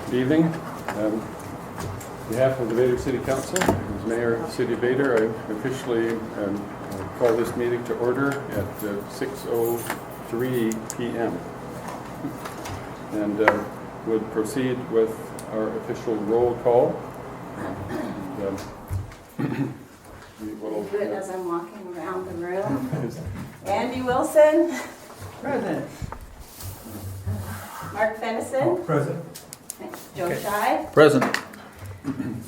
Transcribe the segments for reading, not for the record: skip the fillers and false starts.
Good evening. On behalf of the Vader City Council, as Mayor of the City of Vader, I officially call this meeting to order at 6:03 p.m. and would proceed with our official roll call. We will do it as I'm walking around the room. Andy Wilson. Present. Mark Fennison. Present. Joe Shy. Present.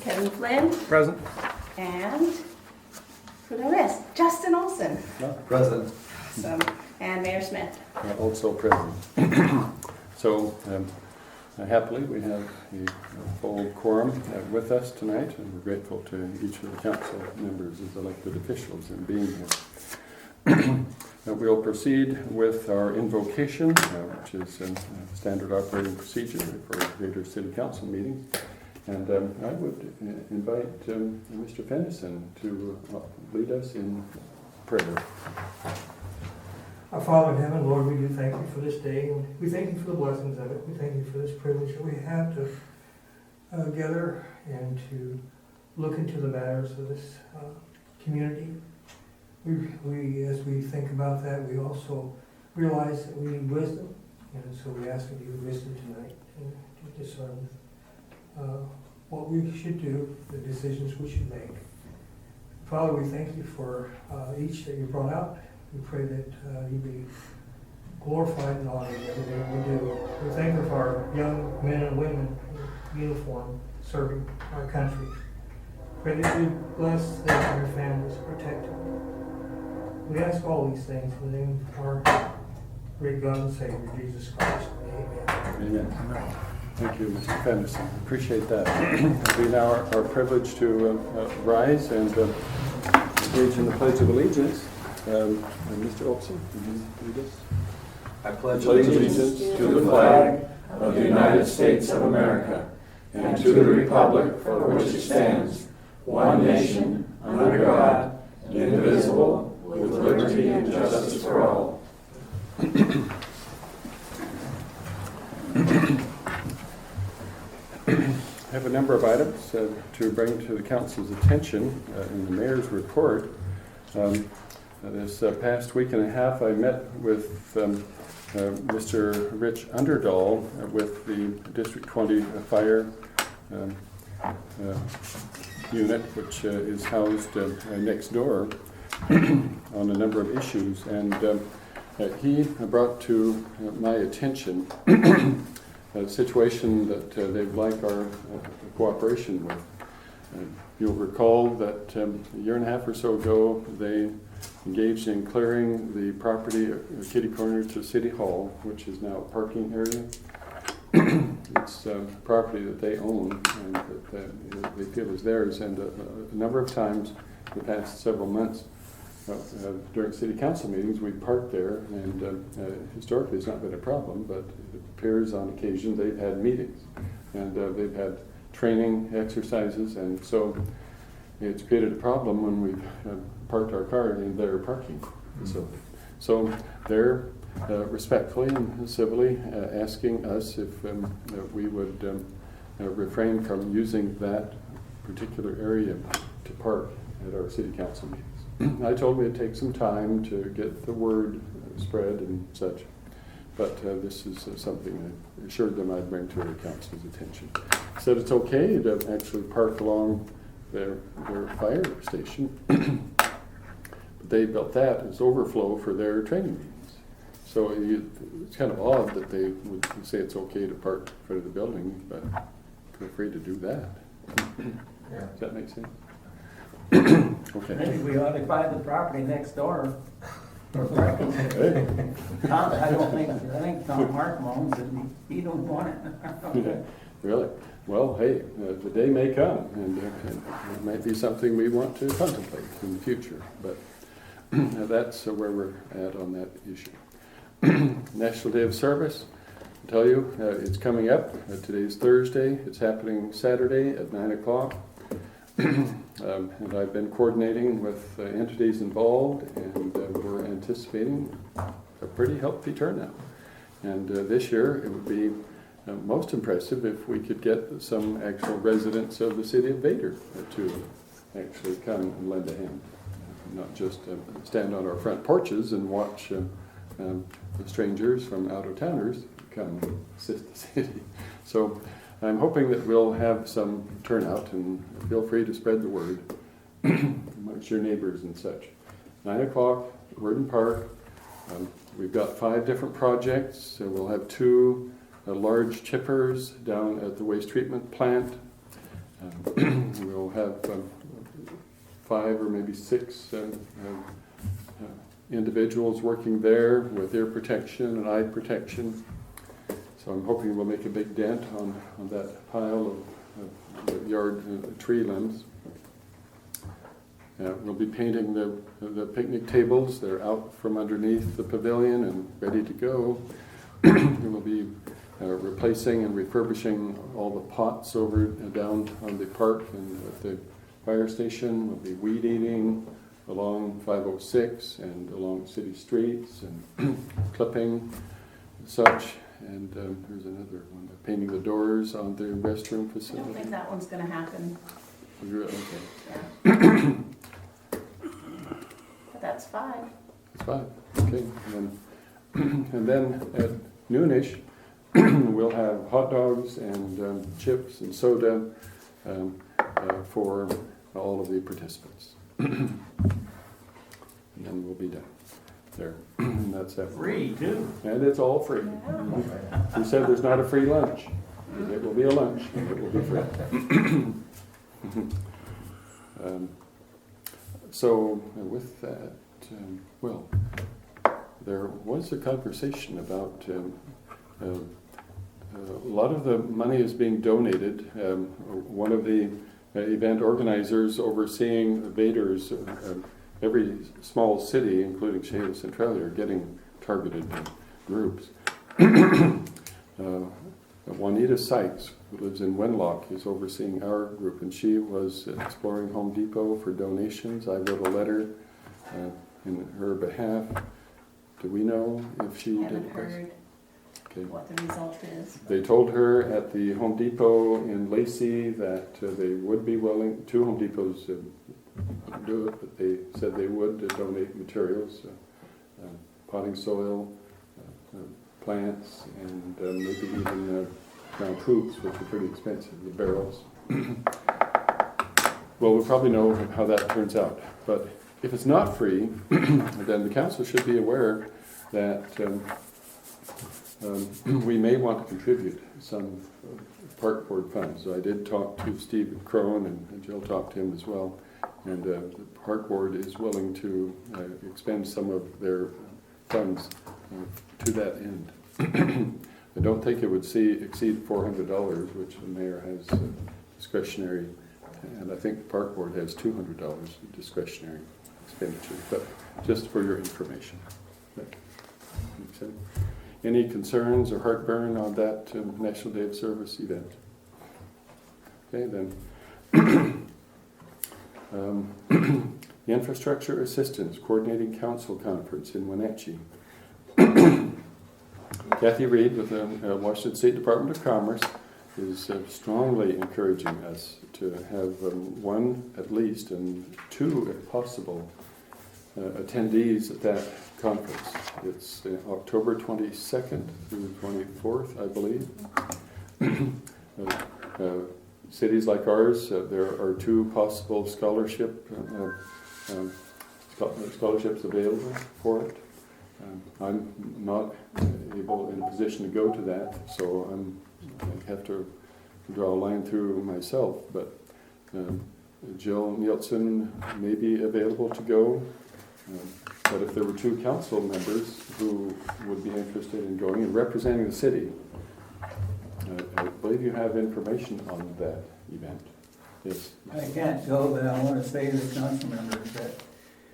Kevin Flynn. Present. And who did I miss? Justin Olson. Present. Awesome. And Mayor Smith. also present. So happily we have a full quorum with us tonight, and we're grateful to each of the council members as elected officials in being here. We'll proceed with our invocation, which is a standard operating procedure for Vader City Council meetings. And I would invite Mr. Fennison to lead us in prayer. Our Father in heaven, Lord, we do thank you for this day, and we thank you for the blessings of it. We thank you for this privilege that we have to gather and to look into the matters of this community. We, as we think about that, we also realize that we need wisdom, and so we ask of you wisdom tonight to discern what we should do, the decisions we should make. Father, we thank you for each that you brought out. We pray that you be glorified and honored in everything we do. We thank you for our young men and women in uniform serving our country. Pray that you bless them and their families, protect them. We ask all these things in the name of our great God and Savior, Jesus Christ. Amen. Amen. Thank you, Mr. Fennison. Appreciate that. It'll be now our privilege to rise and engage in the Pledge of Allegiance. Mr. Olson, would you lead us? I pledge allegiance to the flag of the United States of America and to the republic for which it stands, one nation, under God, indivisible, with liberty and justice for all. I have a number of items to bring to the council's attention in the mayor's report. This past week and a half, I met with Mr. Rich Underdahl with the District 20 Fire unit, which is housed next door on a number of issues. And he brought to my attention a situation that they'd like our cooperation with. You'll recall that a year and a half or so ago, they engaged in clearing the property kitty corner to City Hall, which is now a parking area. It's property that they own and that they feel is theirs. And a number of times in the past several months, during city council meetings, we parked there, and historically it's not been a problem, but it appears on occasion they've had meetings and they've had training exercises, and so it's created a problem when we've parked our car in their parking facility. So they're respectfully and civilly asking us if we would refrain from using that particular area to park at our city council meetings. I told them it'd take some time to get the word spread and such, but this is something I assured them I'd bring to their council's attention. Said it's okay to actually park along their fire station, but they built that as overflow for their training meetings. So it's kind of odd that they would say it's okay to park in front of the building, but feel free to do that. Yeah. Does that make sense? Okay. Maybe we ought to buy the property next door for parking. I think Tom Mark owns it, and he don't want it. Okay. Really? Well, hey, the day may come, and it might be something we want to contemplate in the future, but that's where we're at on that issue. National Day of Service, I'll tell you, it's coming up. Today's Thursday. It's happening Saturday at 9 o'clock. And I've been coordinating with entities involved, and we're anticipating a pretty healthy turnout. And this year it would be most impressive if we could get some actual residents of the city of Vader to actually come and lend a hand, not just stand on our front porches and watch the strangers from out-of-towners come assist the city. So I'm hoping that we'll have some turnout, and feel free to spread the word amongst your neighbors and such. 9 o'clock, Worden Park. We've got 5 different projects. So we'll have 2 large chippers down at the waste treatment plant. We'll have 5 or maybe 6 individuals working there with ear protection and eye protection. So I'm hoping we'll make a big dent on that pile of yard tree limbs. We'll be painting the picnic tables. They're out from underneath the pavilion and ready to go. We'll be replacing and refurbishing all the pots over down on the park and at the fire station. We'll be weed eating along 506 and along city streets and clipping and such. And there's another one, painting the doors on the restroom I facility. don't think that one's gonna happen. Okay. Yeah. But that's 5. It's 5. Okay. And then at noonish, we'll have hot dogs and chips and soda for all of the participants. And then we'll be done there. And that's that. Free, too. And it's all free. He said there's not a free lunch. It will be a lunch. It will be free. So with that, well, there was a conversation about a lot of the money is being donated. One of the event organizers overseeing Vader's, every small city, including Shea Centralia, are getting targeted groups. Juanita Sykes, who lives in Wenlock, is overseeing our group, and she was exploring Home Depot for donations. I wrote a letter in her behalf. Do we know if she I haven't did heard Okay. what the result is. They told her at the Home Depot in Lacey that they would be willing, 2 Home Depots do it, but they said they would donate materials, potting soil, plants, and maybe even ground hoops, which are pretty expensive, the barrels. Well, we'll probably know how that turns out. But if it's not free, then the council should be aware that we may want to contribute some park board funds. So I did talk to Steve Crone, and Jill talked to him as well. And the park board is willing to expend some of their funds to that end. I don't think it would exceed $400, which the mayor has discretionary, and I think the park board has $200 discretionary expenditure, but just for your information. Makes sense? Any concerns or heartburn on that National Day of Service event? Okay, then. The Infrastructure Assistance Coordinating Council Conference in Wenatchee. Kathy Reed with the Washington State Department of Commerce is strongly encouraging us to have 1 at least and 2 if possible attendees at that conference. It's October 22nd through the 24th, I believe. Cities like ours, there are 2 possible scholarships available for it. I'm not able in a position to go to that, so I have to draw a line through myself. But Jill Nielsen may be available to go. But if there were 2 council members who would be interested in going and representing the city, I believe you have information on that event. Yes. I can't go, but I want to say to the council members that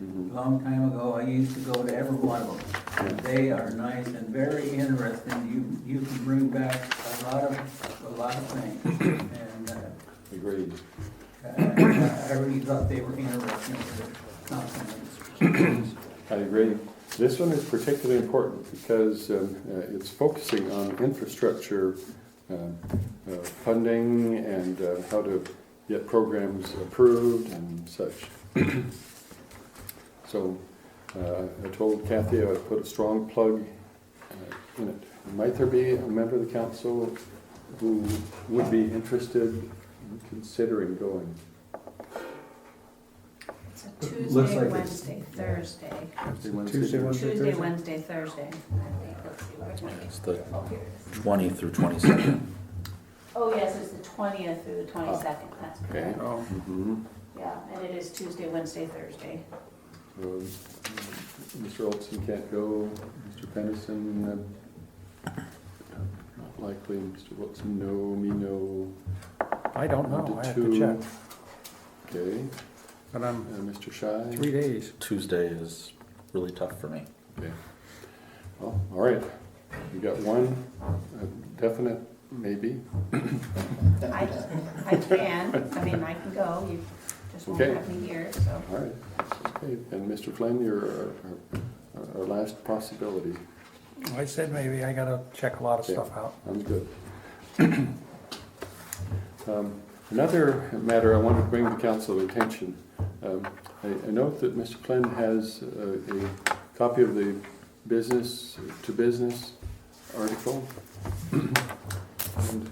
a long time ago, I used to go to every one of them. And they are nice and very interesting. You can bring back a lot of things. And Agreed. I really thought they were interesting for the council members. I agree. This one is particularly important because it's focusing on infrastructure funding and how to get programs approved and such. So I told Kathy I would put a strong plug in it. Might there be a member of the council who would be interested in considering going? It's a Looks Tuesday, like Wednesday, Thursday. Tuesday, Wednesday, Tuesday, Wednesday, Thursday. I think, let's see, where's my- It's the oh, here it is. 20th through 22nd. Oh, yes, it's the 20th through the 22nd, that's Okay. correct. Mhm. Yeah, and it is Tuesday, Wednesday, Thursday. Mr. Olson can't go, Mr. Pennison, not likely, Mr. Wilson, no, me, no. I don't know, One I to have to two. check, Okay, but I'm Mr. Shy? 3 days. Tuesday is really tough for me. Okay. Well, all right, we got one definite maybe. I can, I mean, I can go, you just won't Okay. have me here, so. All right, okay, and Mr. Flynn, you're our last possibility. I said maybe, I gotta check a lot of Okay. stuff out. Sounds good. Another matter I want to bring to council attention. I note that Mr. Flynn has a copy of the business to business article. And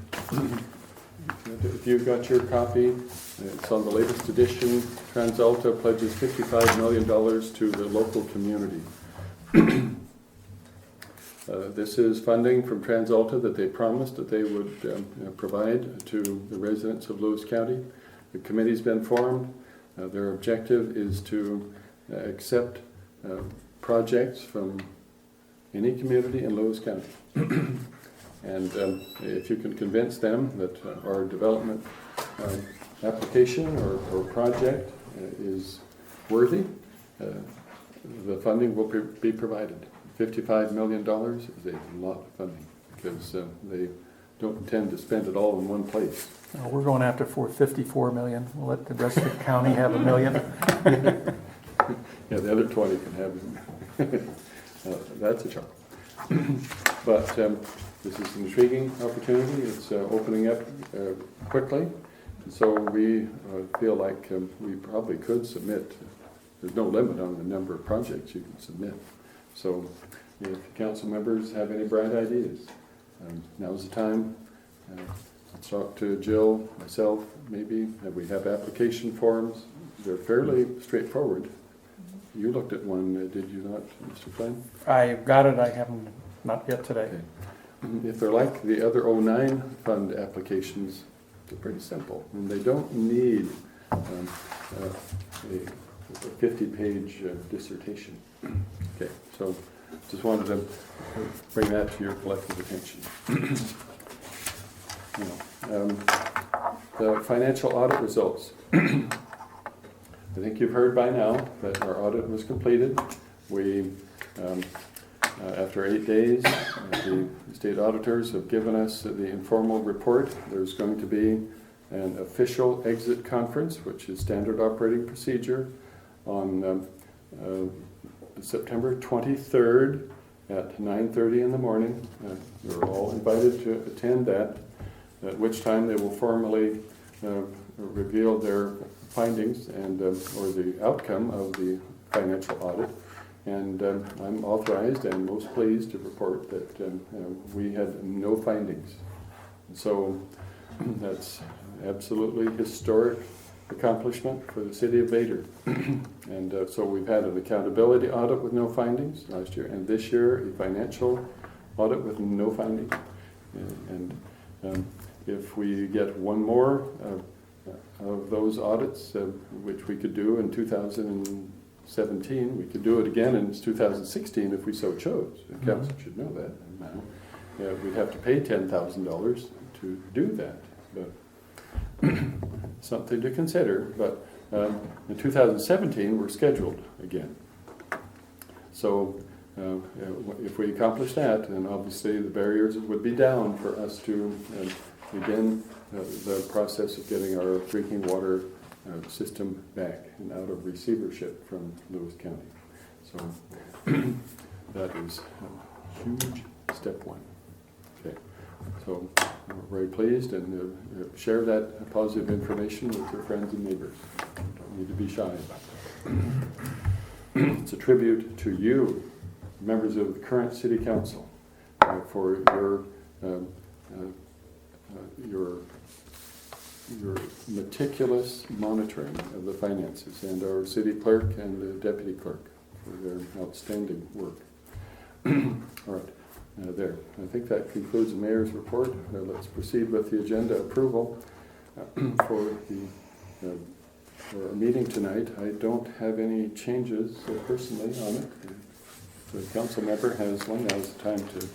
if you've got your copy, it's on the latest edition. TransAlta pledges $55 million to the local community. This is funding from TransAlta that they promised that they would provide to the residents of Lewis County. The committee's been formed. Their objective is to accept projects from any community in Lewis County. And if you can convince them that our development application or project is worthy, the funding will be provided. $55 million is a lot of funding because they don't intend to spend it all in one place. We're going after for 54 million, we'll let the rest of the county have $1 million. Yeah, the other 20 can have that's a challenge. But this is an intriguing opportunity. It's opening up quickly. So we feel like we probably could submit. There's no limit on the number of projects you can submit. So if council members have any bright ideas, now's the time. Let's talk to Jill, myself, maybe. We have application forms. They're fairly straightforward. You looked at one, did you not, Mr. Flynn? I got it, I haven't, not yet today. Okay. If they're like the other 09 fund applications, they're pretty simple. And they don't need a 50-page dissertation. Okay, so just wanted to bring that to your collective attention. The financial audit results. I think you've heard by now that our audit was completed. We, after 8 days, the state auditors have given us the informal report. There's going to be an official exit conference, which is standard operating procedure, on September 23rd at 9:30 in the morning. You're all invited to attend that, at which time they will formally reveal their findings and or the outcome of the financial audit. And I'm authorized and most pleased to report that we had no findings. So that's absolutely historic accomplishment for the city of Vader. And so we've had an accountability audit with no findings last year, and this year a financial audit with no findings. And if we get one more of those audits, which we could do in 2017, we could do it again in 2016 if we so chose. The council should know that now. We'd have to pay $10,000 to do that. But something to consider. But in 2017, we're scheduled again. So if we accomplish that, then obviously the barriers would be down for us to begin the process of getting our drinking water system back and out of receivership from Lewis County. So that is a huge step one. Okay. So we're very pleased, and share that positive information with your friends and neighbors. Don't need to be shy about that. It's a tribute to you, members of the current City Council, for your meticulous monitoring of the finances, and our city clerk and the deputy clerk for their outstanding work. All right, there. I think that concludes the mayor's report. Let's proceed with the agenda approval for our meeting tonight. I don't have any changes personally on it. The council member has one. Now's the time to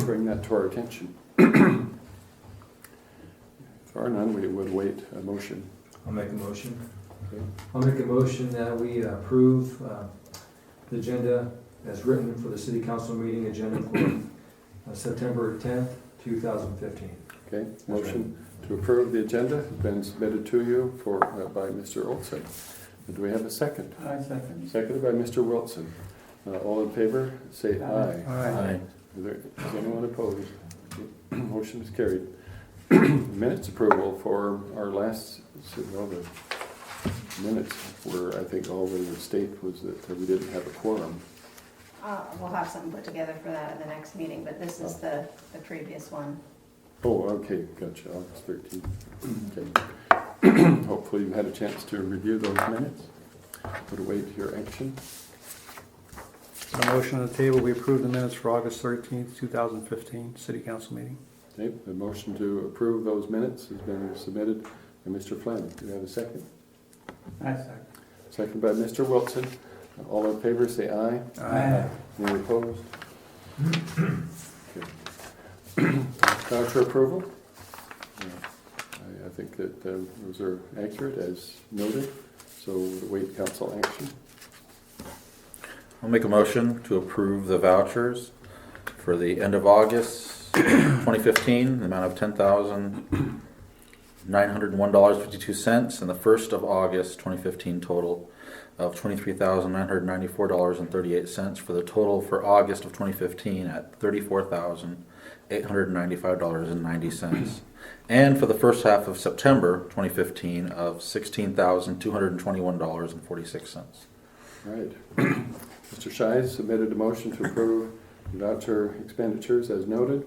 bring that to our attention. If there are none, we would await a motion. I'll make a motion. Okay. I'll make a motion that we approve the agenda as written for the city council meeting agenda for September 10th, 2015. Okay, motion to approve the agenda has been submitted to you by Mr. Olson. Do we have a second? I second. Seconded by Mr. Wilson. All in favor, say aye. Aye. Is anyone opposed? Motion is carried. Minutes approval for our last, well, the minutes were, I think all they would state was that we didn't have a quorum. We'll have something put together for that at the next meeting, but this is the previous one. Oh, okay, gotcha, August 13th. Okay. Hopefully you had a chance to review those minutes. Would await your action. So motion on the table, we approve the minutes for August 13th, 2015, city council meeting. Okay, the motion to approve those minutes has been submitted by Mr. Flynn. Do you have a second? I second. Second by Mr. Wilson. All in favor, say aye. Aye. Any opposed? Okay. Voucher approval. I think that those are accurate as noted, so we'll await council action. I'll make a motion to approve the vouchers for the end of August 2015, the amount of $10,901.52, and the 1st of August 2015 total of $23,994.38 for the total for August of 2015 at $34,895.90, and for the first half of September 2015 of $16,221.46. Right. Mr. Shies submitted a motion to approve the voucher expenditures as noted.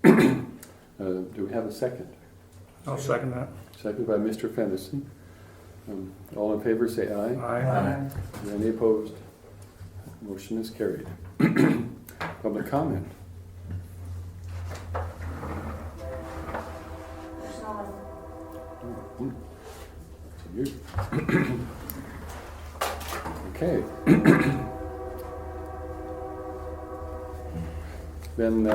Do we have a second? I'll second that. Second by Mr. Fennison. All in favor say aye. Aye. Any opposed? Motion is carried. Public comment. There's no one. So you. Okay. Then,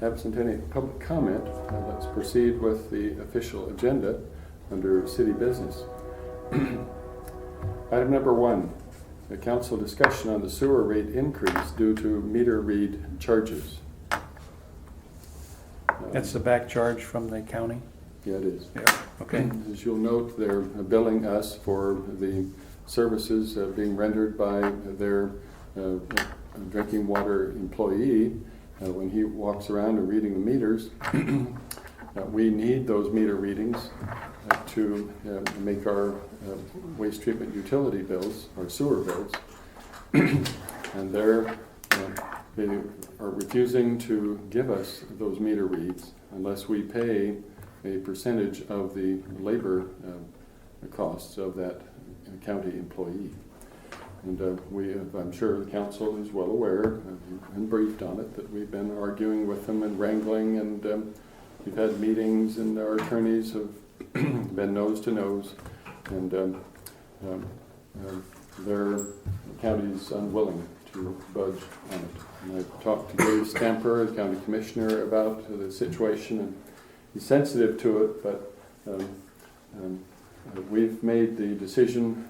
absent any public comment, let's proceed with the official agenda under city business. Item number 1, the council discussion on the sewer rate increase due to meter read charges. That's the back charge from the county? Yeah, it is. Yeah. Okay. As you'll note, they're billing us for the services being rendered by their drinking water employee when he walks around and reading the meters. We need those meter readings to make our waste treatment utility bills, our sewer bills, and they are refusing to give us those meter reads unless we pay a percentage of the labor costs of that county employee. And I'm sure the council is well aware and briefed on it that we've been arguing with them and wrangling, and we've had meetings, and our attorneys have been nose to nose, and their county's unwilling to budge on it. And I've talked to Dave Stamper, the county commissioner, about the situation, and he's sensitive to it, but we've made the decision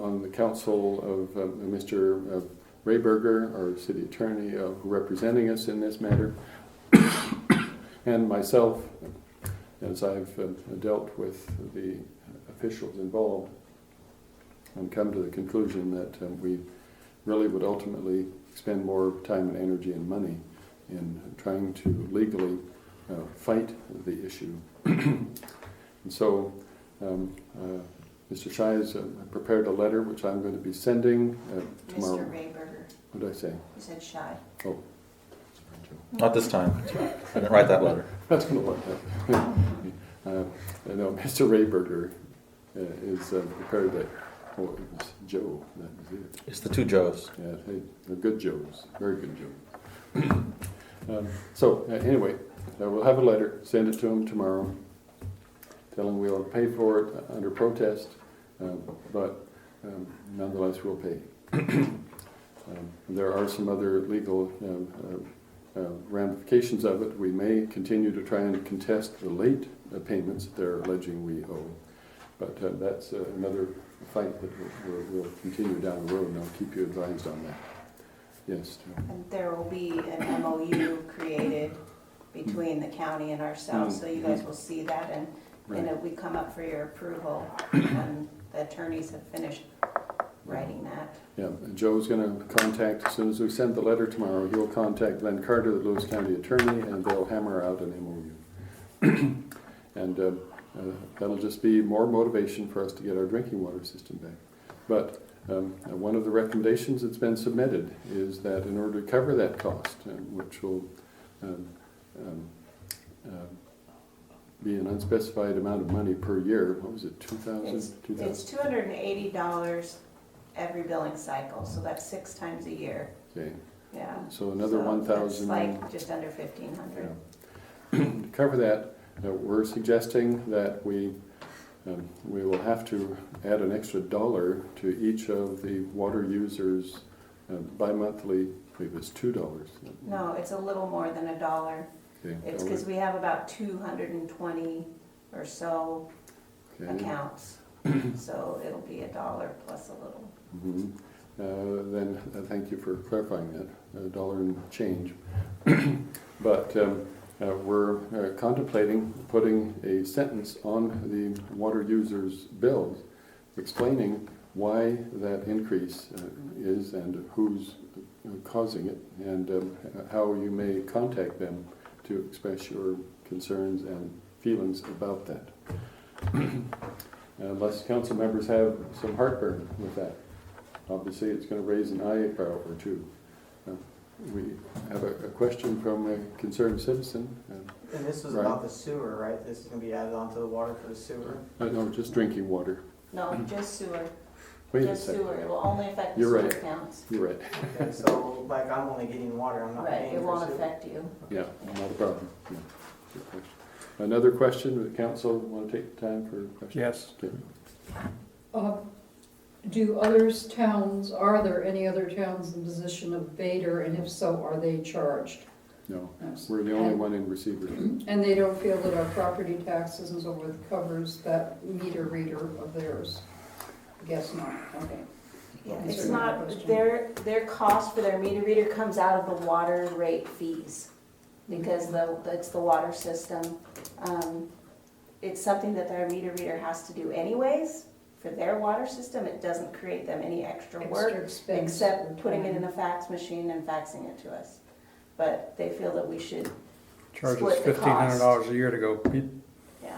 on the council of Mr. Rayberger, our city attorney, representing us in this matter, and myself, as I've dealt with the officials involved, and come to the conclusion that we really would ultimately spend more time and energy and money in trying to legally fight the issue. And so Mr. Shai has prepared a letter which I'm going to be sending tomorrow. Mr. Rayberger, What did I say? you said shy. Oh, Not this time. I didn't write that letter. that's going to work out. No, Mr. Rayberger is prepared that. Oh, it was Joe. That was it. It's the two Joes. Yeah, hey, they're good Joes, very good Joes. So anyway, we'll have a letter, send it to him tomorrow, tell him we'll pay for it under protest, but nonetheless we'll pay. There are some other legal ramifications of it. We may continue to try and contest the late payments that they're alleging we owe, but that's another fight that we'll continue down the road, and I'll keep you advised on that. Yes. And there will be an MOU created between the county and ourselves, so you guys will see that, and it will come up for your approval when the attorneys have finished writing that. Yeah, and Joe's going to contact, as soon as we send the letter tomorrow, he'll contact Glenn Carter, the Lewis County Attorney, and they'll hammer out an MOU. And that'll just be more motivation for us to get our drinking water system back. But one of the recommendations that's been submitted is that in order to cover that cost, which will be an unspecified amount of money per year, what was it, $2,000? It's $280 every billing cycle, so that's 6 times a year. Okay, Yeah. so another So it's 1,000. like just under 1,500. Yeah. To cover that, we're suggesting that we will have to add an extra $1 to each of the water users bi-monthly. I believe it's $2. No, it's a little more than $1. Okay, It's because we have about 220 or so accounts, so it'll be $1 plus a little. Mhm. Then thank you for clarifying that, $1 and change. But we're contemplating putting a sentence on the water users' bills explaining why that increase is and who's causing it, and how you may contact them to express your concerns and feelings about that. Unless council members have some heartburn with that. Obviously, it's going to raise an eyebrow or two. We have a question from a concerned citizen. And this is Right. about the sewer, right? This is gonna be added onto the water for the sewer? No, just drinking water. No, just sewer, Wait a just second. sewer, it will only affect the You're sewer right. accounts. You're right. Okay, so like I'm only getting water, I'm not Right, paying it for won't sewer? affect you. Yeah, not a problem. Yeah. Good question. Another question, the council want to take time for questions? Yes. Okay. Do are there any other towns in the position of Vader, and if so, are they charged? No, we're the only one in receivership. And they don't feel that our property taxes and so forth covers that meter reader of theirs? I guess not, okay. Yeah, Answer it's my not, question. their cost for their meter reader comes out of the water rate fees, because it's the water system. It's something that their meter reader has to do anyways for their water system. It doesn't create them any extra work, Extra expense. except putting it in a fax machine and faxing it to us. But they feel that we should, Charge us Split the cost. $1,500 a year to go. yeah,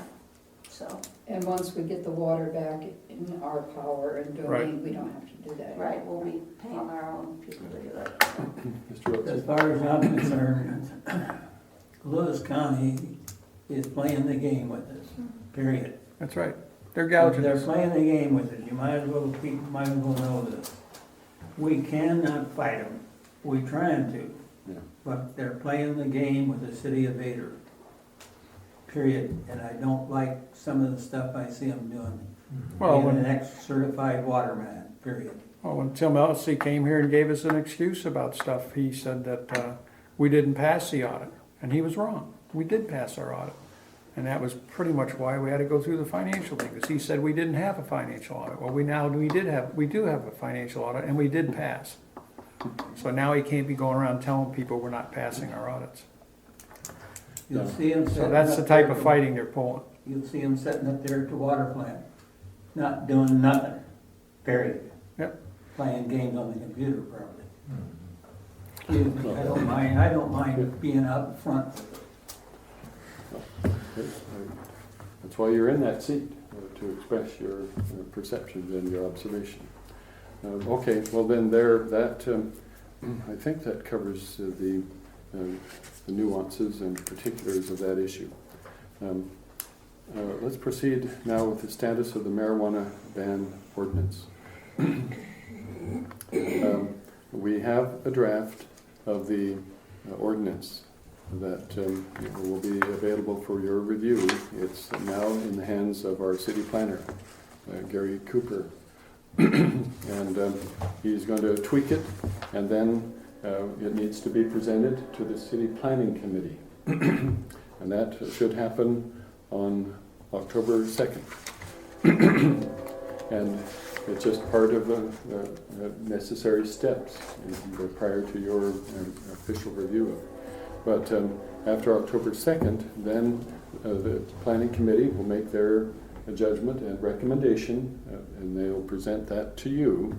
so, And once we get the water back in our power and Right. domain, we don't have to do that. right, we'll be paying our own people to do it. Mr. Wilson? As far as I'm concerned, Lewis County is playing the game with us, period. That's right. They're gouging They're us. playing the game with us, you might as well, people might as well know this. We cannot fight them, we're trying to, Yeah. but they're playing the game with the city of Vader, period. And I don't like some of the stuff I see them doing. Well, Being an when, ex-certified waterman, period. when Tim Elsey came here and gave us an excuse about stuff, he said that we didn't pass the audit, and he was wrong. We did pass our audit. And that was pretty much why we had to go through the financial thing, because he said we didn't have a financial audit. Well, we do have a financial audit, and we did pass. So now he can't be going around telling people we're not passing our audits. You'll see them So sitting that's up the type there of to- fighting they're pulling. You'll see them sitting up there at the water plant, not doing nothing, period. Yep. Playing games on the computer probably. Excuse me, I don't mind being up front. That's why you're in that seat, to express your perceptions and your observation. Okay, well then I think that covers the nuances and particulars of that issue. Let's proceed now with the status of the marijuana ban ordinance. We have a draft of the ordinance that will be available for your review. It's now in the hands of our city planner, Gary Cooper. And he's going to tweak it, and then it needs to be presented to the city planning committee. And that should happen on October 2nd. And it's just part of the necessary steps prior to your official review of it. But after October 2nd, then the planning committee will make their judgment and recommendation, and they'll present that to you.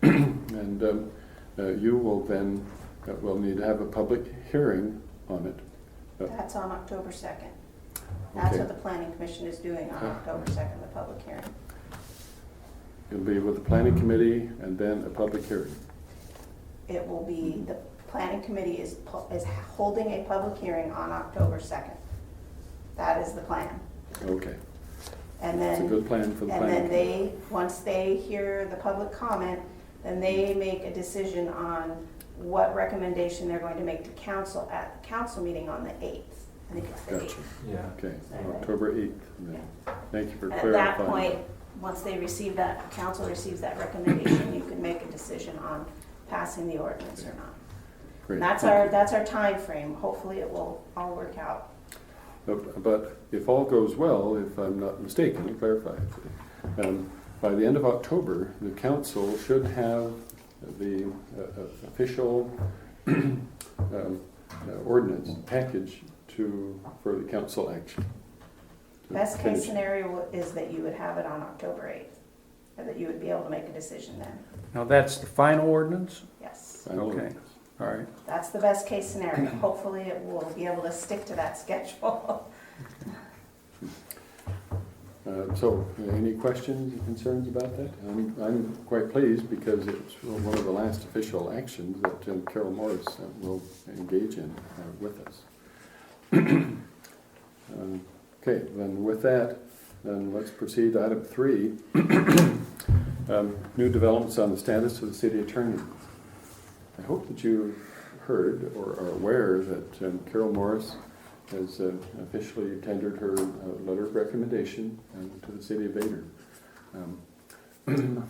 And you will then will need to have a public hearing on it. That's on October 2nd. That's Okay. what the planning commission is doing on October 2nd, the public hearing. It'll be with the planning committee and then a public hearing. It will be, the planning committee is holding a public hearing on October 2nd. That is the plan. Okay, And it's a then, good plan for the and planning then committee. once they hear the public comment, then they make a decision on what recommendation they're going to make to council at the council meeting on the 8th. I think it's the 8th. Gotcha. Yeah. Okay, Right. October 8th. then. Thank you for And at clarifying. that point, once they receive that, council receives that recommendation, you can make a decision on passing the ordinance or not. Great, And that's thank you. that's our time frame. Hopefully it will all work out. But if all goes well, if I'm not mistaken, clarify it, by the end of October, the council should have the official ordinance package for the council action. Best Finish. case scenario is that you would have it on October 8th, and that you would be able to make a decision then. Now, that's the final ordinance? Yes, Final Okay. ordinance. All right. that's the best case scenario. Hopefully it will be able to stick to that schedule. So, any questions or concerns about that? I'm quite pleased because it's one of the last official actions that Carol Morris will engage in with us. Okay, then with that, then let's proceed to item 3. New developments on the status of the city attorney. I hope that you heard or are aware that Carol Morris has officially tendered her letter of recommendation to the city of Vader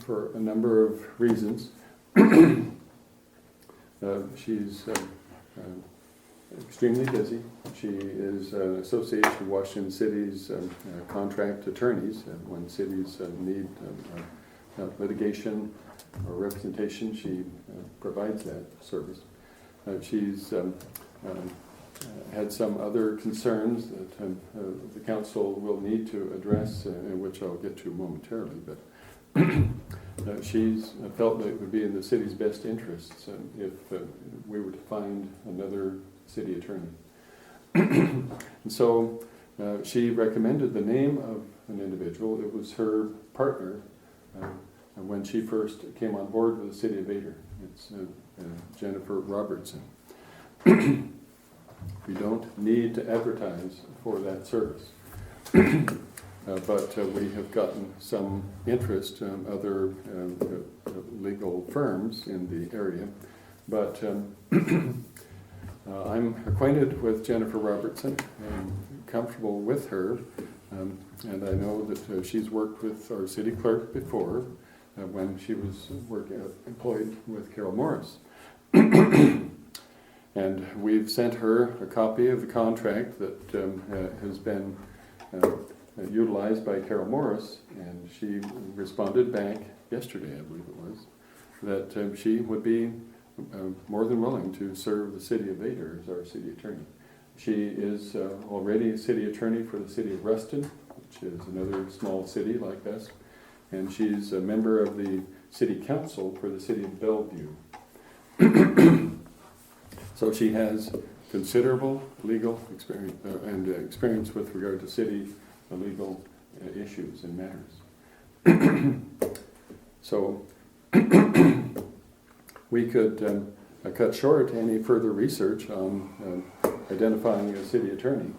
for a number of reasons. She's extremely busy. She is an association of Washington City's contract attorneys, and when cities need litigation or representation, she provides that service. She's had some other concerns that the council will need to address, which I'll get to momentarily, but she's felt that it would be in the city's best interests if we were to find another city attorney. And so she recommended the name of an individual. It was her partner when she first came on board with the city of Vader. It's Jennifer Robertson. We don't need to advertise for that service. But we have gotten some interest from other legal firms in the area. But I'm acquainted with Jennifer Robertson and comfortable with her. And I know that she's worked with our city clerk before when she was employed with Carol Morris. And we've sent her a copy of the contract that has been utilized by Carol Morris, and she responded back yesterday, I believe it was, that she would be more than willing to serve the city of Vader as our city attorney. She is already a city attorney for the city of Ruston, which is another small city like us, and she's a member of the city council for the city of Bellevue. So she has considerable legal experience and experience with regard to city legal issues and matters. So we could cut short any further research on identifying a city attorney.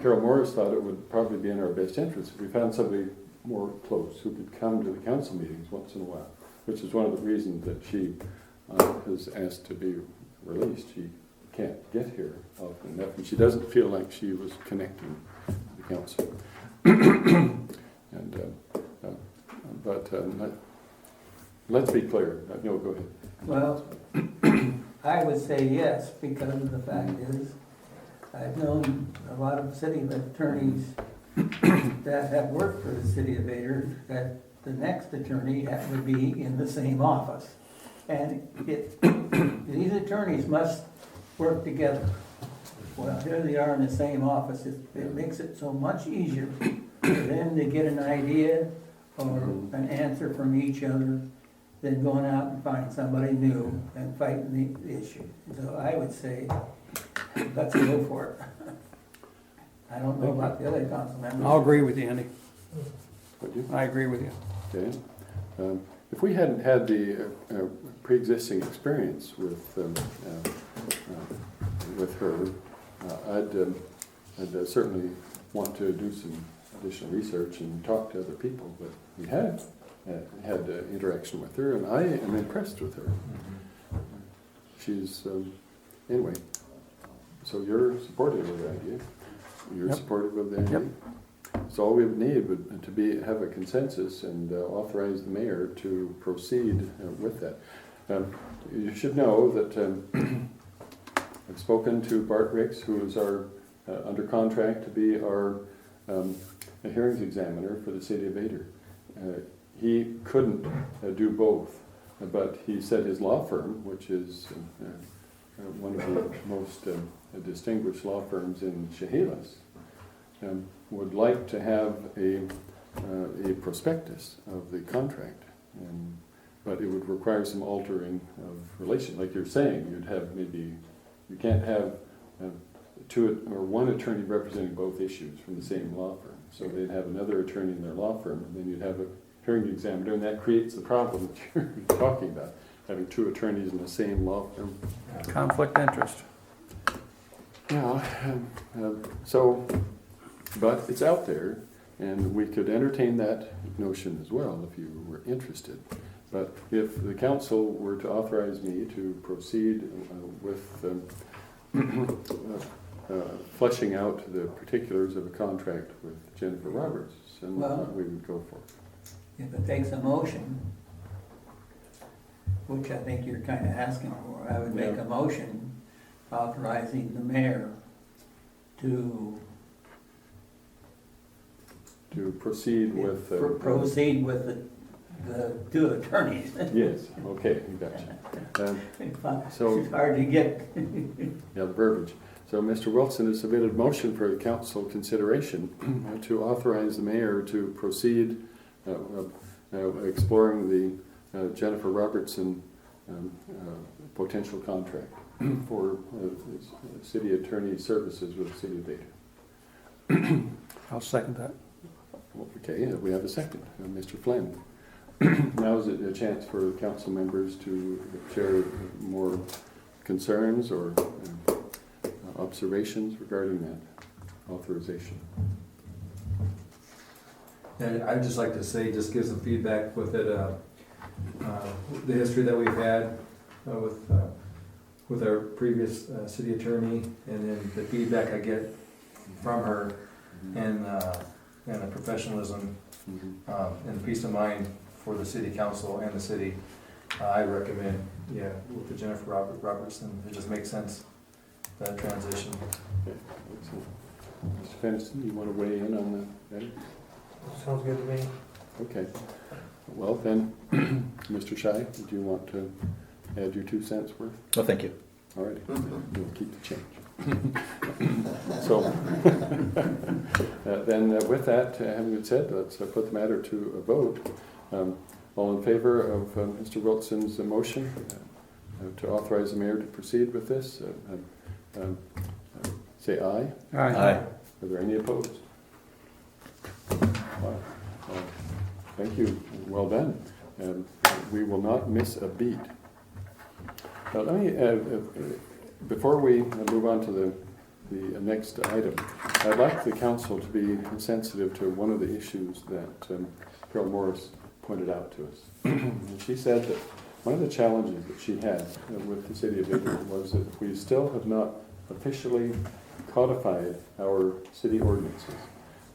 Carol Morris thought it would probably be in our best interest if we found somebody more close who could come to the council meetings once in a while, which is one of the reasons that she has asked to be released. She can't get here often enough, and she doesn't feel like she was connecting to the council. And let's be clear. No, go ahead. Well, I would say yes, because of the fact is, I've known a lot of city attorneys that have worked for the city of Vader, that the next attorney happened to be in the same office. And these attorneys must work together. Well, here they are in the same office. It makes it so much easier for them to get an idea or an answer from each other than going out and finding somebody new and fighting the issue. So I would say, let's go for it. I don't know about the other council members. I'll agree with you, Andy. Would you? I agree with you. Okay. If we hadn't had the pre-existing experience with her, I'd certainly want to do some additional research and talk to other people. But we have had interaction with her, and I am impressed with her. She's anyway. So you're supportive of the idea. You're Yep. supportive of the idea. Yep. So all we would need would to have a consensus and authorize the mayor to proceed with that. You should know that I've spoken to Bart Ricks, who is our under contract to be our hearings examiner for the city of Vader. He couldn't do both, but he said his law firm, which is one of the most distinguished law firms in Chehalis, would like to have a prospectus of the contract, but it would require some altering of relation. Like you're saying, you'd have maybe, you can't have two or one attorney representing both issues from the same law firm. So they'd have another attorney in their law firm, and then you'd have a hearing examiner, and that creates the problem that you're talking about, having two attorneys in the same law firm. Conflict of interest. Yeah, but it's out there, and we could entertain that notion as well if you were interested. But if the council were to authorize me to proceed with fleshing out the particulars of a contract with Jennifer Roberts, and Well, we would go for it. if it takes a motion, which I think you're kind of asking for, I would make Yeah. a motion authorizing the mayor to Proceed with... proceed with the two attorneys. Yes, okay, you gotcha. So- It's hard to get. Yeah, the verbiage. So Mr. Wilson has submitted a motion for the council consideration to authorize the mayor to proceed exploring the Jennifer Robertson potential contract for city attorney services with the city of Vader. I'll second that. Okay, we have a second, Mr. Flynn. Now is it a chance for council members to share more concerns or observations regarding that authorization? And I'd just like to say, just give some feedback with it, the history that we've had with our previous city attorney, and then the feedback I get from her, and the professionalism and the peace of mind for the city council and the city. I recommend, with the Jennifer Robertson, it just makes sense, that transition. Okay, excellent. Mr. Fennison, you want to weigh in on that? Sounds good to me. Okay. Well then, Mr. Shai, do you want to add your 2 cents worth? Oh, thank you. All right, we'll keep the change. So, then with that having been said, let's put the matter to a vote. All in favor of Mr. Wilson's motion to authorize the mayor to proceed with this, say aye. Aye. Are there any opposed? Wow. Thank you, well done. We will not miss a beat. Now, let me, before we move on to the next item, I'd like the council to be sensitive to one of the issues that Carol Morris pointed out to us. And she said that one of the challenges that she had with the city of Vader was that we still have not officially codified our city ordinances.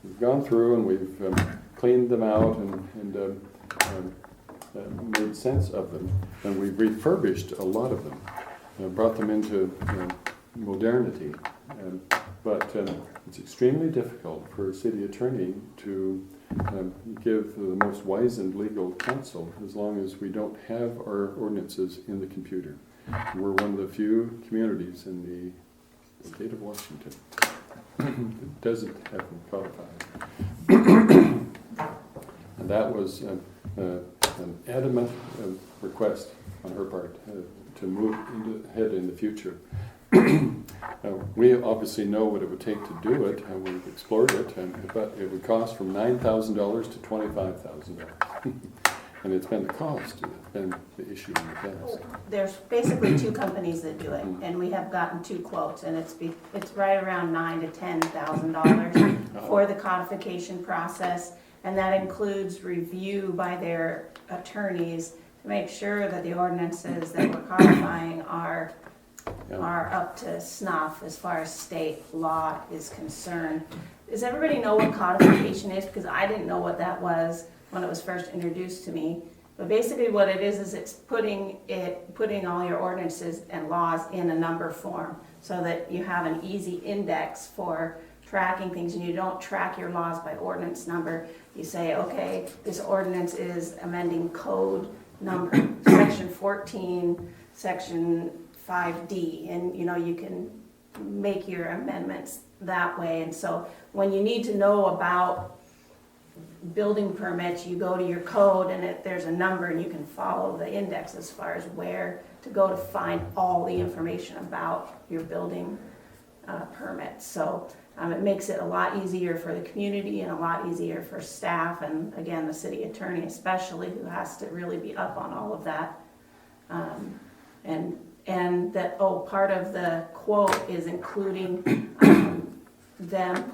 We've gone through and we've cleaned them out and made sense of them, and we've refurbished a lot of them, brought them into modernity. But it's extremely difficult for a city attorney to give the most wizened legal counsel as long as we don't have our ordinances in the computer. We're one of the few communities in the state of Washington that doesn't have them codified. And that was an adamant request on her part to move ahead in the future. We obviously know what it would take to do it, and we've explored it, but it would cost from $9,000 to $25,000. And it's been the cost that's been the issue in the past. There's basically two companies that do it, and we have gotten 2 quotes, and it's right around $9,000 to $10,000 for the codification process, and that includes review by their attorneys to make sure that the ordinances that we're codifying are up to snuff as far as state law is concerned. Does everybody know what codification is? Because I didn't know what that was when it was first introduced to me. But basically what it is it's putting all your ordinances and laws in a number form so that you have an easy index for tracking things, and you don't track your laws by ordinance number. You say, okay, this ordinance is amending code number, section 14, section 5D, and you can make your amendments that way. And so when you need to know about building permits, you go to your code and there's a number and you can follow the index as far as where to go to find all the information about your building permits. So it makes it a lot easier for the community and a lot easier for staff, and again the city attorney especially, who has to really be up on all of that. And that, part of the quote is including them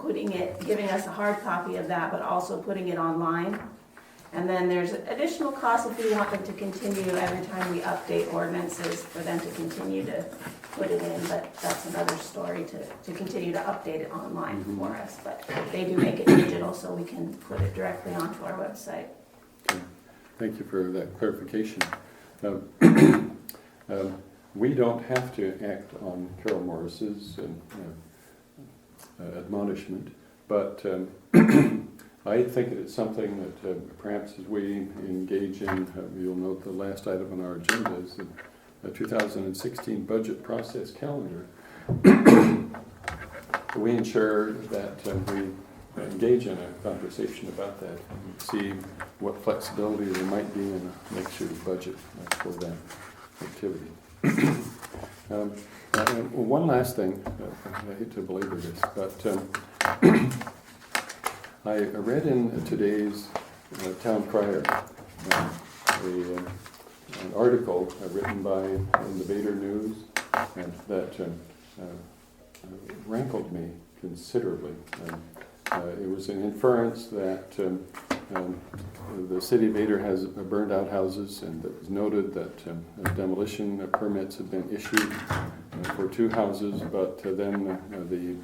giving us a hard copy of that, but also putting it online. And then there's additional costs if we want them to continue every time we update ordinances for them to continue to put it in, but that's another story to continue to update it online for us. But they do make it digital so we can put it directly onto our website. Okay. Thank you for that clarification. We don't have to act on Carol Morris's admonishment, but I think it's something that perhaps as we engage in, you'll note the last item on our agenda is the 2016 budget process calendar. We ensure that we engage in a conversation about that and see what flexibility there might be in next year's budget for that activity. One last thing, I hate to belabor this, but I read in today's Town Crier an article written in the Vader News that rankled me considerably. It was an inference that the city of Vader has burned out houses, and it was noted that demolition permits had been issued for 2 houses, but then the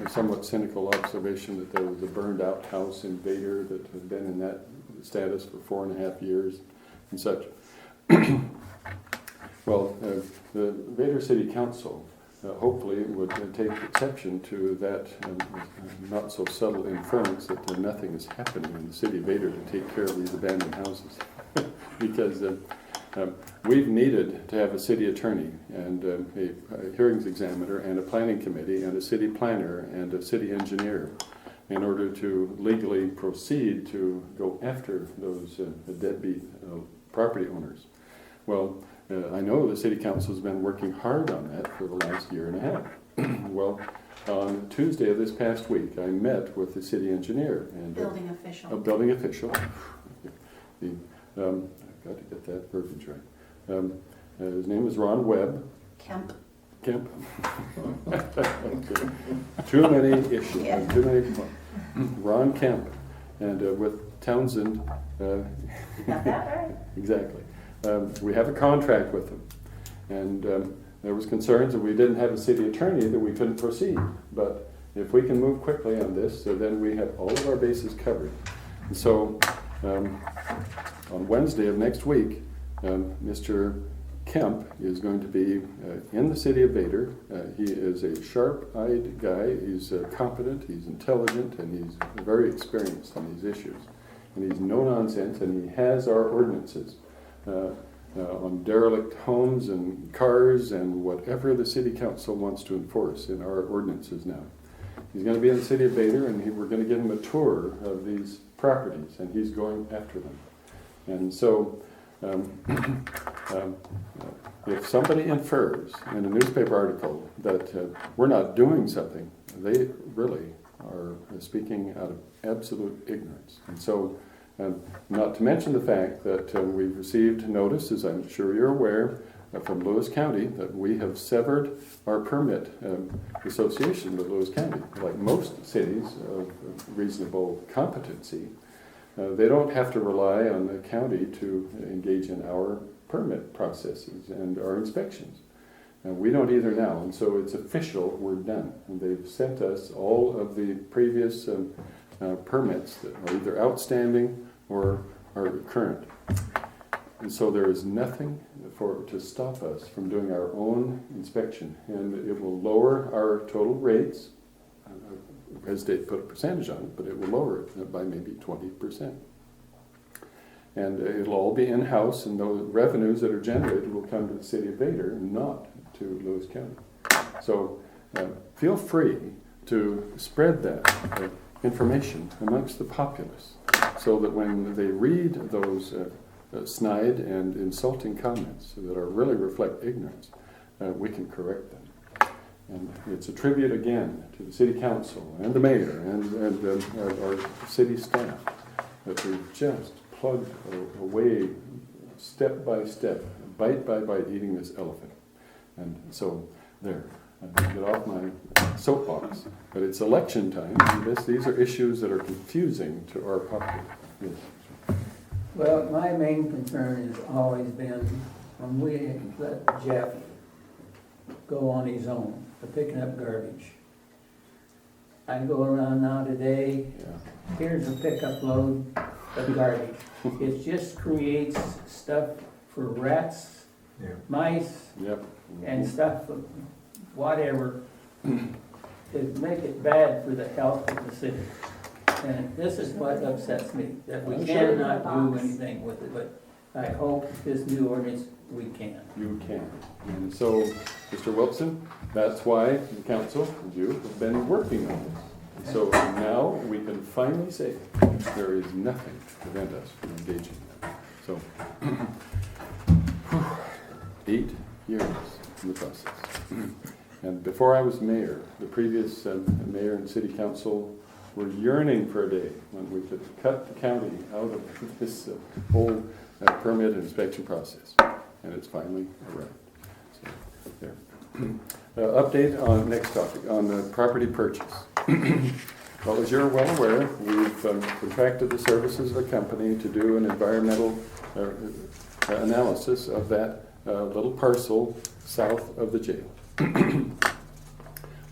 somewhat cynical observation that there was a burned out house in Vader that had been in that status for 4.5 years and such. Well, the Vader City Council hopefully would take exception to that not so subtle inference that nothing is happening in the city of Vader to take care of these abandoned houses. Because we've needed to have a city attorney and a hearings examiner and a planning committee and a city planner and a city engineer in order to legally proceed to go after those deadbeat property owners. Well, I know the city council's been working hard on that for the last year and a half. Well, on Tuesday of this past week, I met with the city engineer and Building official. a building official. I've got to get that verbiage right. His name is Ron Webb. Kemp. Kemp. Okay. Too many issues, Yeah. too many. Ron Kemp, and with Townsend. Got that right? Exactly. We have a contract with them, and there was concerns that we didn't have a city attorney, that we couldn't proceed. But if we can move quickly on this, so then we have all of our bases covered. And so on Wednesday of next week, Mr. Kemp is going to be in the city of Vader. He is a sharp-eyed guy. He's competent, he's intelligent, and he's very experienced on these issues. And he's no nonsense, and he has our ordinances on derelict homes and cars and whatever the city council wants to enforce in our ordinances now. He's going to be in the city of Vader, and we're going to give him a tour of these properties, and he's going after them. And so if somebody infers in a newspaper article that we're not doing something, they really are speaking out of absolute ignorance. And so, not to mention the fact that we've received notice, as I'm sure you're aware, from Lewis County, that we have severed our permit association with Lewis County. Like most cities of reasonable competency, they don't have to rely on the county to engage in our permit processes and our inspections. We don't either now, and so it's official, we're done. And they've sent us all of the previous permits that are either outstanding or are current. And so there is nothing to stop us from doing our own inspection, and it will lower our total rates. I hesitate to put a percentage on it, but it will lower it by maybe 20%. And it'll all be in-house, and those revenues that are generated will come to the city of Vader, not to Lewis County. So feel free to spread that information amongst the populace, so that when they read those snide and insulting comments that are really reflect ignorance, we can correct them. And it's a tribute again to the city council and the mayor and our city staff that we've just plugged away step by step, bite by bite, eating this elephant. And so there, I'm going to get off my soapbox, but it's election time, and these are issues that are confusing to our populace. Yes. Well, my main concern has always been when we let Jeff go on his own for picking up garbage. I go around now today, here's a pickup load of garbage. It just creates stuff for rats, mice, Yep. and stuff, whatever, to make it bad for the health of the city. And this is what upsets me, that we cannot do anything with it, but I hope this new ordinance, we can. You can. And so, Mr. Wilson, that's why the council and you have been working on this. So now we can finally say there is nothing to prevent us from engaging in that. So, 8 years in the process. And before I was mayor, the previous mayor and city council were yearning for a day when we could cut the county out of this whole permit and inspection process. And it's finally arrived. So, there. Update on next topic, on the property purchase. Well, as you're well aware, we've contracted the services of a company to do an environmental analysis of that little parcel south of the jail.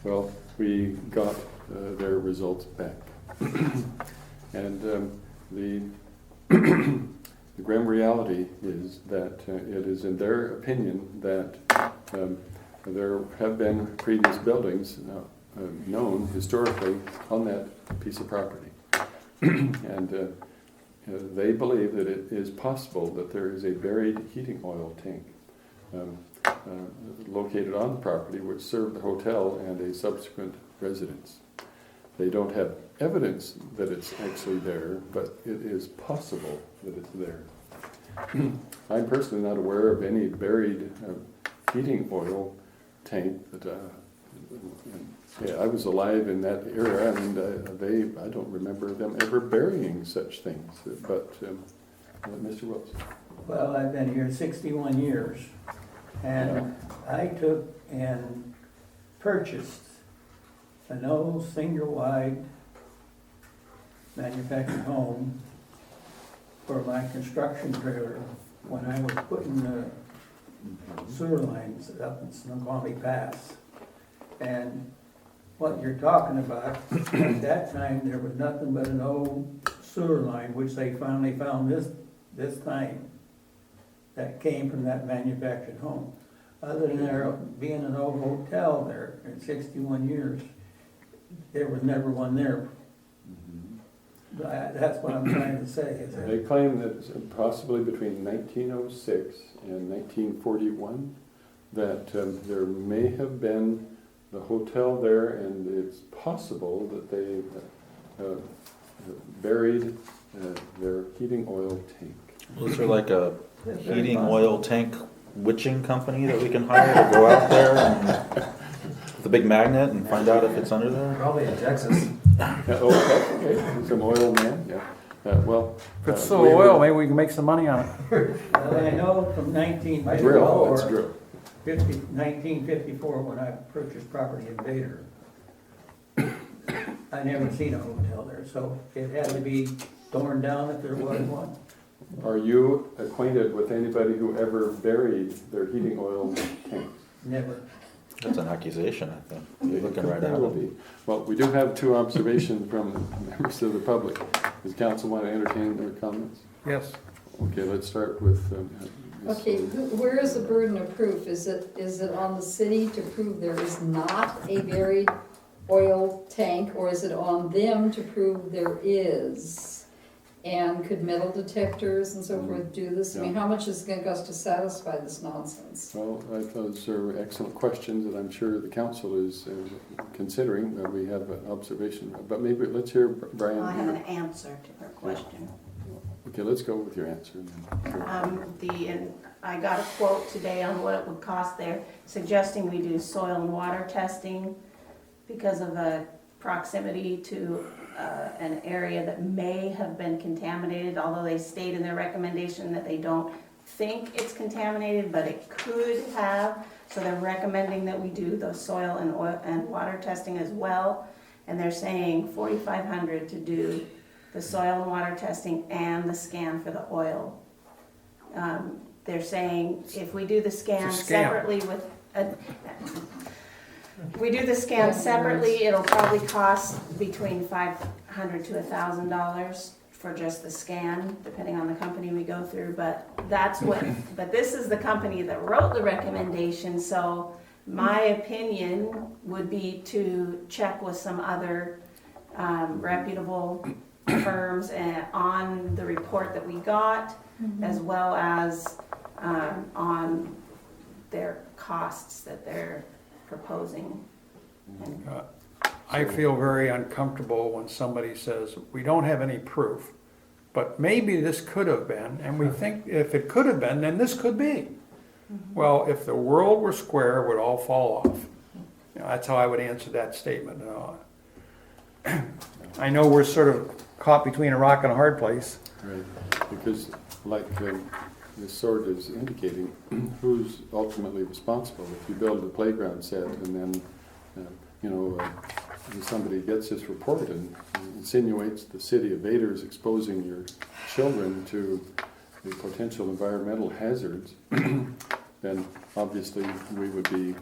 Well, we got their results back. And the grim reality is that it is in their opinion that there have been previous buildings known historically on that piece of property. And they believe that it is possible that there is a buried heating oil tank located on the property which served the hotel and a subsequent residence. They don't have evidence that it's actually there, but it is possible that it's there. I'm personally not aware of any buried heating oil tank that, yeah, I was alive in that era, and I don't remember them ever burying such things, but Mr. Wilson. Well, I've been here 61 years, and I took and purchased an old single-wide manufactured home for my construction trailer when I was putting the sewer lines up in Snoqualmie Pass. And what you're talking about, at that time, there was nothing but an old sewer line, which they finally found this time, that came from that manufactured home. Other than there being an old hotel there in 61 years, there was never one there. That's what I'm trying to say. Is that They claim that possibly between 1906 and 1941, that there may have been the hotel there, and it's possible that they buried their heating oil tank. Was there like a heating oil tank witching company that we can hire to go out there and with a big magnet and find out if it's under there? Probably in Texas. Okay, some oil man, yeah. Well, If it's so oil, maybe we can make some money on it. Well, I know from drill, it's drill. 1954, when I purchased property in Vader, I never seen a hotel there, so it had to be torn down if there was one. Are you acquainted with anybody who ever buried their heating oil tanks? Never. That's an accusation, I think. You're looking right at There will it. be. Well, we do have two observations from members of the public. Does council want to entertain their comments? Yes. Okay, let's start with Ms. Okay, where is the burden of proof? Is it on the city to prove there is not a buried oil tank, or is it on them to prove there is? And could metal detectors and so forth do this? I mean, how much is it gonna cost to satisfy this nonsense? Well, those are excellent questions that I'm sure the council is considering. We have an observation, but maybe let's hear Brian. I have an answer to her question. Okay, let's go with your answer then. And I got a quote today on what it would cost there, suggesting we do soil and water testing because of a proximity to an area that may have been contaminated, although they state in their recommendation that they don't think it's contaminated, but it could have. So they're recommending that we do the soil and oil and water testing as well. And they're saying $4,500 to do the soil and water testing and the scan for the oil. They're saying if we do the scan It's a scam. separately with we do the scan separately, it'll probably cost between $500 to $1,000 for just the scan, depending on the company we go through. But but this is the company that wrote the recommendation. So my opinion would be to check with some other reputable firms on the report that we got, as well as on their costs that they're proposing. I feel very uncomfortable when somebody says, we don't have any proof, but maybe this could have been, and we think if it could have been, then this could be. Well, if the world were square, it would all fall off. You know, that's how I would answer that statement. I know we're sort of caught between a rock and a hard place. Right, because like Ms. Sword is indicating, who's ultimately responsible? If you build a playground set and then, somebody gets this report and insinuates the city of Vader is exposing your children to the potential environmental hazards, then obviously we would be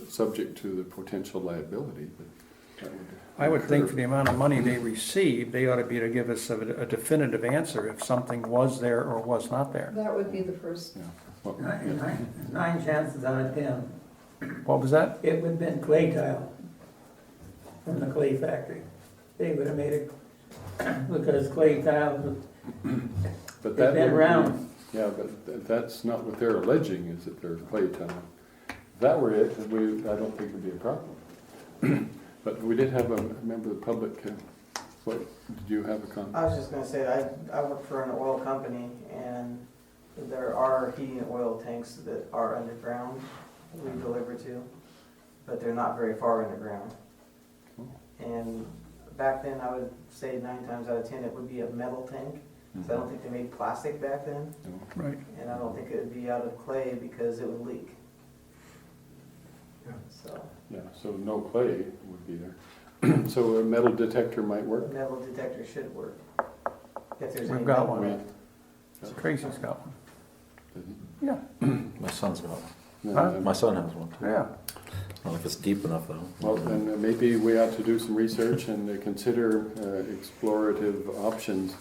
subject to the potential liability. But that I would think for the amount of money they received, they ought to be able to give us a definitive answer if something was there or was not there. That would be the first. Yeah. Well, Nine chances out of 10, What was that? it would have been clay tile from the clay factory. They would have made it, because clay tile, but they've been would around. be- Yeah, but that's not what they're alleging, is that there's clay tile. If that were it, I don't think it would be a problem. But we did have a member of the public What, did you have a comment? I was just gonna say, I work for an oil company, and there are heating oil tanks that are underground we deliver to, but they're not very far underground. And back then, I would say 9 times out of 10, it would be a metal tank, so I don't think they made plastic back then, Right. and I don't think it would be out of clay because it would leak. Yeah. So, Yeah, so no clay would be there. So a metal detector might a work? metal detector should work. If there's We've any got metal in one. it. Tracy's got one. Does he? My son's got one. No, Huh? My son has one too. Yeah. I don't know if it's deep enough though. Well, then maybe we ought to do some research and consider explorative options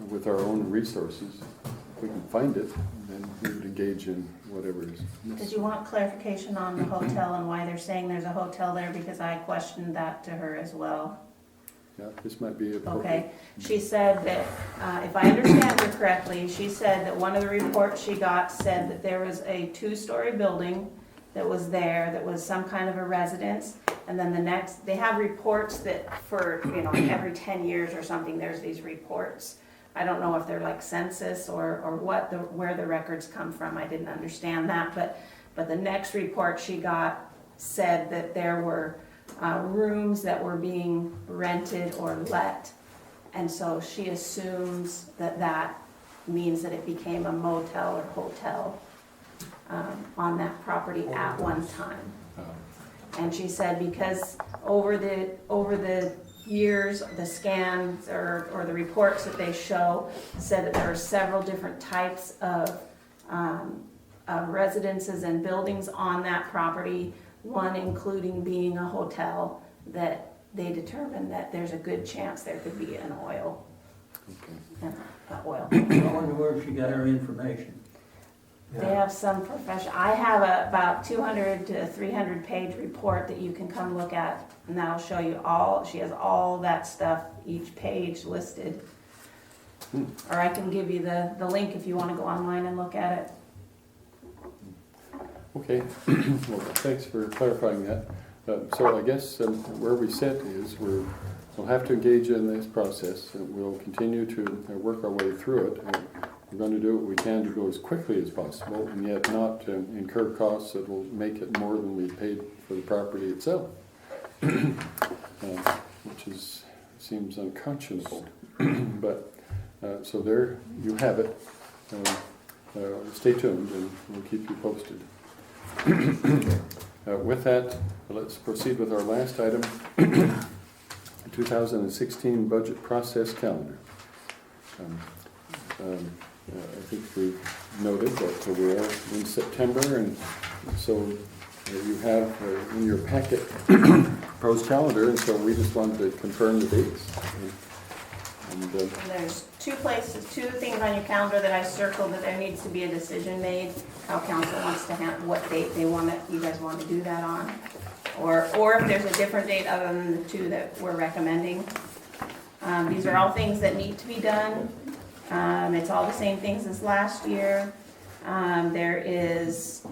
with our own resources. If we can find it, then we would engage in whatever is Did necessary. you want clarification on the hotel and why they're saying there's a hotel there? Because I questioned that to her as well. Yeah, this might be appropriate. Okay, she said that, if I understand her correctly, she said that one of the reports she got said that there was a 2-story building that was there, that was some kind of a residence, and then the next, they have reports that for, every 10 years or something, there's these reports. I don't know if they're like census or what, where the records come from, I didn't understand that, but the next report she got said that there were rooms that were being rented or let, and so she assumes that that means that it became a motel or hotel on that property at one time. And she said because over the years, the scans or the reports that they show said that there are several different types of residences and buildings on that property, one including being a hotel, that they determined that there's a good chance there could be an oil. Okay. Oil. I wonder where she got her information. They have some profession, I have about 200 to 300 page report that you can come look at, and that'll show you she has all that stuff, each page listed. Or I can give you the link if you want to go online and look at it. Okay, well, thanks for clarifying that. So I guess where we sit is we'll have to engage in this process, and we'll continue to work our way through it. We're going to do what we can to go as quickly as possible, and yet not incur costs that will make it more than we paid for the property itself, which seems unconscionable. But so there you have it. Stay tuned, and we'll keep you posted. With that, let's proceed with our last item, 2016 budget process calendar. I think we've noted that we are in September, and so you have in your packet proposed calendar, and so we just wanted to confirm the dates. And And there's two things on your calendar that I circled that there needs to be a decision made, how council wants to handle, what date you guys want to do that on. Or if there's a different date other than the 2 that we're recommending. These are all things that need to be done. It's all the same things as last year. There is,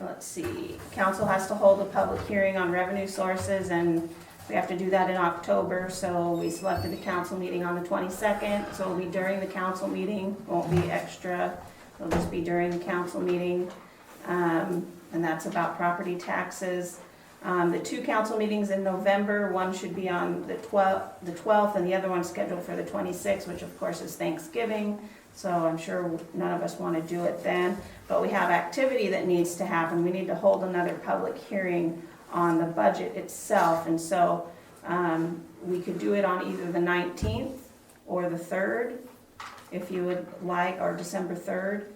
let's see, council has to hold a public hearing on revenue sources, and we have to do that in October, so we selected a council meeting on the 22nd, so it'll be during the council meeting, won't be extra, it'll just be during the council meeting, and that's about property taxes. The 2 council meetings in November, one should be on the 12th, and the other one's scheduled for the 26th, which of course is Thanksgiving, so I'm sure none of us want to do it then, but we have activity that needs to happen. We need to hold another public hearing on the budget itself, and so we could do it on either the 19th or the 3rd, if you would like, or December 3rd.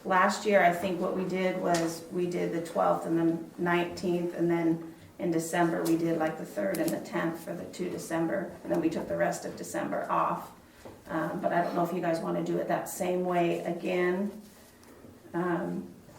Last year, I think what we did was we did the 12th and the 19th, and then in December we did like the 3rd and the 10th for the 2 December, and then we took the rest of December off. But I don't know if you guys want to do it that same way again.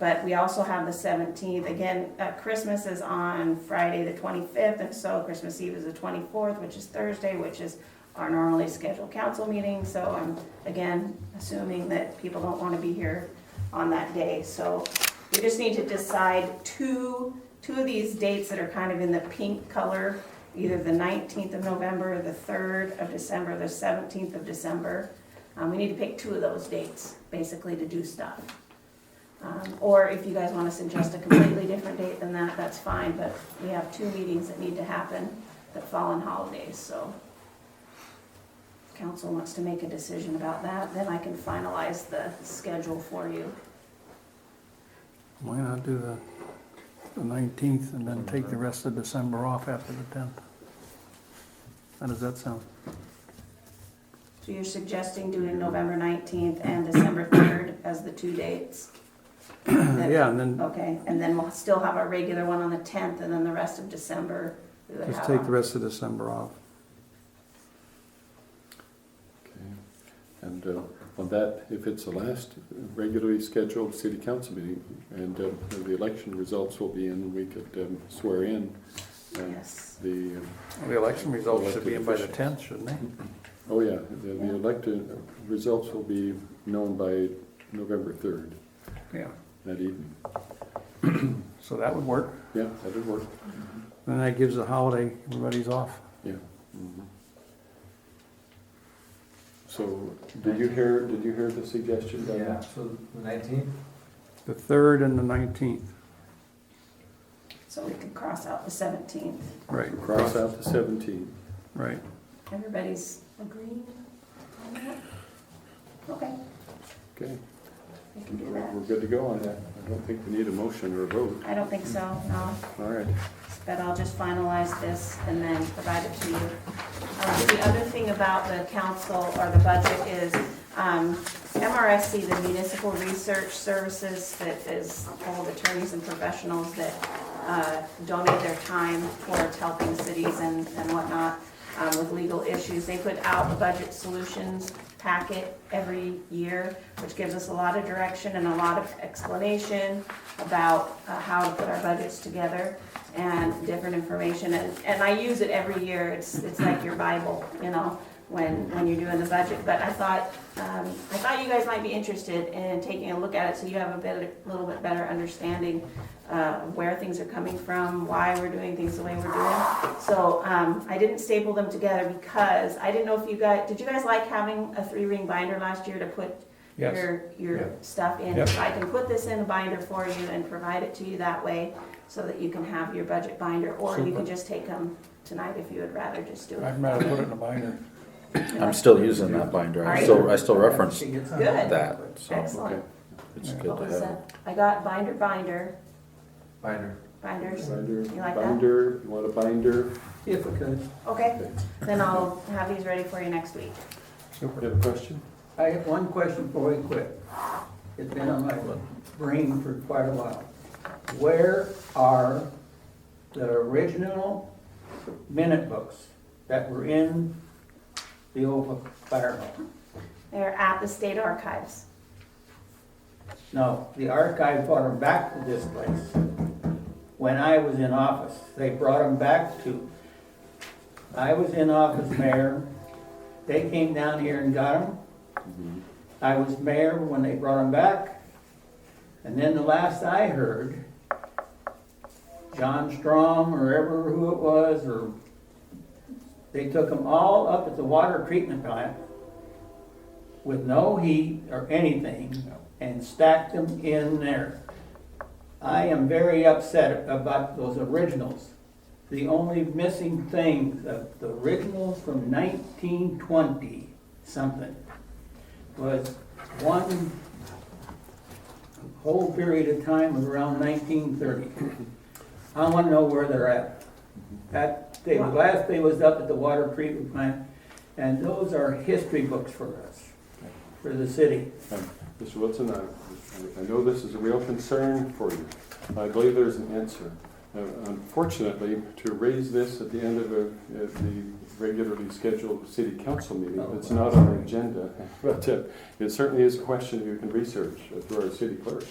But we also have the 17th. Again, Christmas is on Friday the 25th, and so Christmas Eve is the 24th, which is Thursday, which is our normally scheduled council meeting. So I'm, again, assuming that people don't want to be here on that day. So we just need to decide two of these dates that are kind of in the pink color either the 19th of November, the 3rd of December, the 17th of December. We need to pick 2 of those dates, basically, to do stuff. Or if you guys want to suggest a completely different date than that, that's fine, but we have 2 meetings that need to happen that fall on holidays, so. If council wants to make a decision about that, then I can finalize the schedule for you. Why not do the 19th and then take the rest of December off after the 10th? How does that sound? So you're suggesting doing November 19th and December 3rd as the 2 dates? Yeah, and then Okay, and then we'll still have our regular one on the 10th, and then the rest of December, we would just have take the on. rest of December off. Okay. And on that, if it's the last regularly scheduled city council meeting, and the election results will be in, we could swear in Yes. the, The election results should be in by the 10th, shouldn't they? oh yeah, the elected results will be known by November 3rd, Yeah, that evening. so that would work. Yeah, that would work. Then that gives the holiday, everybody's off. Yeah. Mhm. So, did you hear the suggestion, Diane? Yeah, so the 19th? The 3rd and the 19th. So we can cross out the 17th. Right, Cross out the 17th. right. Everybody's agreeing on that? Okay, Okay, we can do that. we're good to go on that. I don't think we need a motion or a vote. I don't think so, no, All right. but I'll just finalize this and then provide it to you. The other thing about the council or the budget is MRSC, the Municipal Research Services, that is full of attorneys and professionals that donate their time towards helping cities and whatnot with legal issues. They put out a budget solutions packet every year, which gives us a lot of direction and a lot of explanation about how to put our budgets together and different information. And I use it every year. It's like your Bible, you know, when you're doing the budget. But I thought you guys might be interested in taking a look at it so you have a little bit better understanding where things are coming from, why we're doing things the way we're doing. So I didn't staple them together because I didn't know if did you guys like having a 3-ring binder last year to put Yes. your Yeah. stuff in? Yep. So I can put this in a binder for you and provide it to you that way so that you can have your budget binder, or you Super. can just take them tonight if you would rather just do it. I'd rather put it in a binder. I'm still using that binder. Are I you? still reference Good. that, so Excellent. it's Yeah. good What to was have. that? I got binders. Binder. Binders. Binder, You like that? binder, you want a binder? If we could. Okay, then I'll have these ready for you next week. You Super. have a question? I have one question before we quit. It's been on my brain for quite a while. Where are the original minute books that were in the old fire hall? They're at the state archives. No, the archive brought them back to this place. When I was in office, they brought them back to, I was in office, mayor. They came down here and got them. I was mayor when they brought them back. And then the last I heard, John Strom or ever who it was, or they took them all up at the water treatment plant with no heat or anything and stacked them in there. I am very upset about those originals. The only missing thing, the originals from 1920 something, was one whole period of time of around 1930. I want to know where they're at. The last day was up at the water treatment plant, and those are history books for us, for the city. Mr. Wilson, I know this is a real concern for you. I believe there's an answer. Unfortunately, to raise this at the end of the regularly scheduled city council meeting, it's not on the agenda, but it certainly is a question you can research through our city clerk.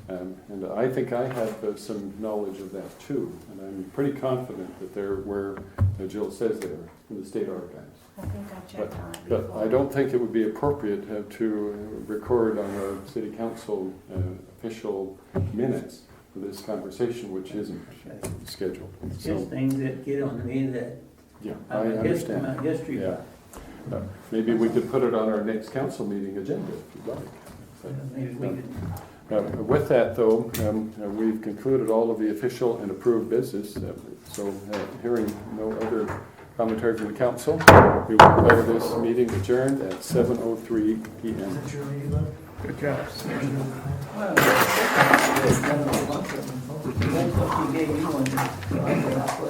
And I think I have some knowledge of that too, and I'm pretty confident that they're where Jill says they are, in the state archives. I think I've checked on it But before. I don't think it would be appropriate to record on our city council official minutes this conversation, which isn't scheduled. It's So, just things that get on me that, yeah, I I'm a understand. history Yeah. buff. Maybe we could put it on our next council meeting agenda if you'd like. Maybe we could, With that, though, we've concluded all of the official and approved business. So hearing no other commentary from the council, we will declare this meeting adjourned at 7:03 p.m. Is that your meeting, bud? Good job. well, that's what you gave me one.